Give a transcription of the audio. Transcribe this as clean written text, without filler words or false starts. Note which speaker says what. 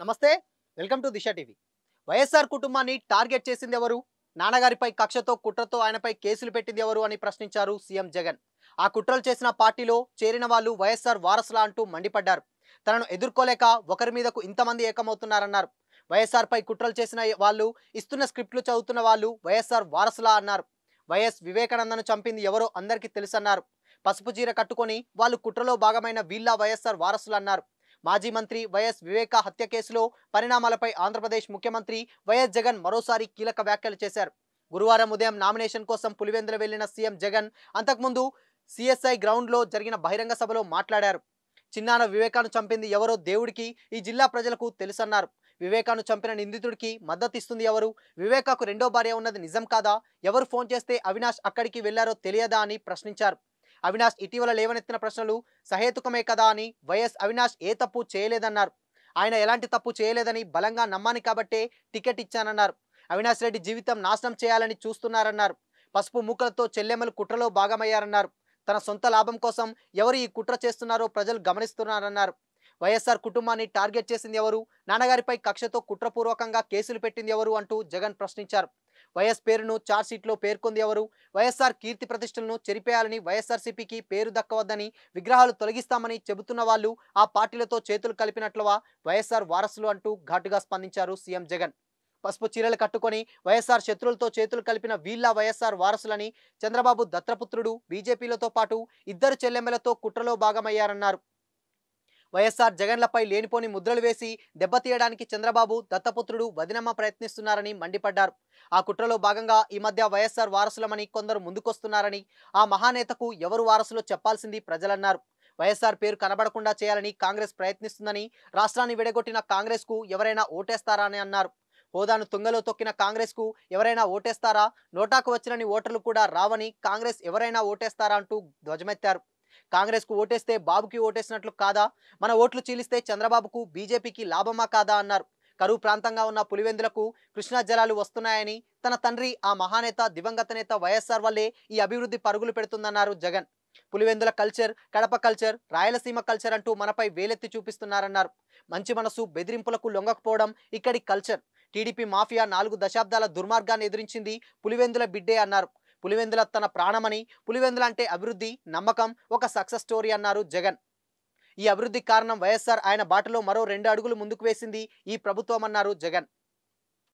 Speaker 1: నమస్తే. Welcome to Disha TV. YSR కుటుంబాన్ని target చేసింది ఎవరు? నాన్నగారిపై కక్షతో, కుట్రతో ఆయనపై కేసులు పెట్టింది ఎవరు అని ప్రశ్నించారు సీఎం జగన్. ఆ కుట్రలు చేసిన పార్టీలో చేరిన వాళ్ళు వైఎస్ఆర్ వారసులా అంటూ మండిపడ్డారు. తనను ఎదుర్కోలేక ఒకరి మీదకు ఇంతమంది ఏకమవుతున్నారన్నారు. వైఎస్ఆర్పై కుట్రలు చేసిన వాళ్ళు ఇస్తున్న స్క్రిప్ట్లు చదువుతున్న వాళ్ళు వైఎస్ఆర్ వారసులా అన్నారు. వైఎస్ వివేకానందను చంపింది ఎవరో అందరికీ తెలుసన్నారు. పసుపు చీర కట్టుకొని వాళ్ళు కుట్రలో భాగమైన వీళ్ళ వైఎస్ఆర్ వారసులన్నారు. మాజీ మంత్రి వైఎస్ వివేక హత్య కేసులో పరిణామాలపై ఆంధ్రప్రదేశ్ ముఖ్యమంత్రి వైఎస్ జగన్ మరోసారి కీలక వ్యాఖ్యలు చేశారు. గురువారం ఉదయం నామినేషన్ కోసం పులివెందుల వెళ్లిన సీఎం జగన్ అంతకుముందు సిఎస్ఐ గ్రౌండ్లో జరిగిన బహిరంగ సభలో మాట్లాడారు. చిన్నాన వివేకాను చంపింది ఎవరో దేవుడికి, ఈ జిల్లా ప్రజలకు తెలుసన్నారు. వివేకాను చంపిన నిందితుడికి మద్దతిస్తుంది ఎవరు? వివేకాకు రెండో భార్య ఉన్నది నిజం కాదా? ఎవరు ఫోన్ చేస్తే అవినాష్ అక్కడికి వెళ్లారో తెలియదా అని ప్రశ్నించారు. అవినాష్ ఇటీవల లేవనెత్తిన ప్రశ్నలు సహేతుకమే కదా అని, వైఎస్ అవినాష్ ఏ తప్పు చేయలేదన్నారు. ఆయన ఎలాంటి తప్పు చేయలేదని బలంగా నమ్మాని కాబట్టే టికెట్ ఇచ్చానన్నారు. అవినాష్ రెడ్డి జీవితం నాశనం చేయాలని చూస్తున్నారన్నారు. పసుపు మూకలతో చెల్లెమ్మలు కుట్రలో భాగమయ్యారన్నారు. తన సొంత లాభం కోసం ఎవరు ఈ కుట్ర చేస్తున్నారో ప్రజలు గమనిస్తున్నారన్నారు. వైఎస్ఆర్ కుటుంబాన్ని టార్గెట్ చేసింది ఎవరు? నాన్నగారిపై కక్షతో కుట్రపూర్వకంగా కేసులు పెట్టింది ఎవరు అంటూ జగన్ ప్రశ్నించారు. వైఎస్ పేరును ఛార్జ్షీట్లో పేర్కొంది ఎవరు? వైఎస్ఆర్ కీర్తి ప్రతిష్టలను చెరిపేయాలని, వైఎస్ఆర్సీపీకి పేరు దక్కవద్దని, విగ్రహాలు తొలగిస్తామని చెబుతున్న వాళ్ళు ఆ పార్టీలతో చేతులు కలిపినట్లవా వైఎస్ఆర్ వారసులు అంటూ ఘాటుగా స్పందించారు సీఎం జగన్. పసుపు చీరలు కట్టుకొని వైఎస్ఆర్ శత్రువులతో చేతులు కలిపిన వీళ్ళ వైఎస్ఆర్ వారసులని, చంద్రబాబు దత్తపుత్రుడు బీజేపీలతో పాటు ఇద్దరు చెల్లెమ్మలతో కుట్రలో భాగమయ్యారన్నారు. వైఎస్ఆర్ జగన్లపై లేనిపోని ముద్రలు వేసి దెబ్బతీయడానికి చంద్రబాబు దత్తపుత్రుడు వదినమ్మ ప్రయత్నిస్తున్నారని మండిపడ్డారు. ఆ కుట్రలో భాగంగా ఈ మధ్య వైఎస్ఆర్ వారసులమని కొందరు ముందుకొస్తున్నారని, ఆ మహానేతకు ఎవరు వారసులో చెప్పాల్సింది ప్రజలన్నారు. వైఎస్ఆర్ పేరు కనబడకుండా చేయాలని కాంగ్రెస్ ప్రయత్నిస్తుందని, రాష్ట్రాన్ని విడగొట్టిన కాంగ్రెస్కు ఎవరైనా ఓటేస్తారా అని అన్నారు. హోదాను తుంగలో తొక్కిన కాంగ్రెస్కు ఎవరైనా ఓటేస్తారా? నోటాకు వచ్చినని ఓటర్లు కూడా రావని, కాంగ్రెస్ ఎవరైనా ఓటేస్తారా అంటూ ధ్వజమెత్తారు. కాంగ్రెస్కు ఓటేస్తే బాబుకి ఓటేసినట్లు కాదా? మన ఓట్లు చీలిస్తే చంద్రబాబుకు, బీజేపీకి లాభమా కాదా అన్నారు. కరువు ప్రాంతంగా ఉన్న పులివెందులకు కృష్ణా జలాలు వస్తున్నాయని, తన తండ్రి ఆ మహానేత దివంగత నేత వైఎస్ఆర్ వల్లే ఈ అభివృద్ధి పరుగులు పెడుతుందన్నారు Jagan. Pulivendula culture, Kadapa culture, Rayalaseema culture అంటూ మనపై వేలెత్తి చూపిస్తున్నారన్నారు. మంచి మనసు బెదిరింపులకు లొంగకపోవడం ఇక్కడి కల్చర్. టీడీపీ మాఫియా 4 దశాబ్దాల దుర్మార్గాన్ని ఎదిరించింది పులివెందుల బిడ్డే అన్నారు. పులివెందుల తన ప్రాణమని, పులివెందుల అంటే అభివృద్ధి, నమ్మకం, ఒక సక్సెస్ స్టోరీ అన్నారు జగన్. ఈ అభివృద్ధి కారణం వైఎస్ఆర్, ఆయన బాటలో మరో 2 అడుగులు ముందుకు వేసింది ఈ ప్రభుత్వం అన్నారు జగన్.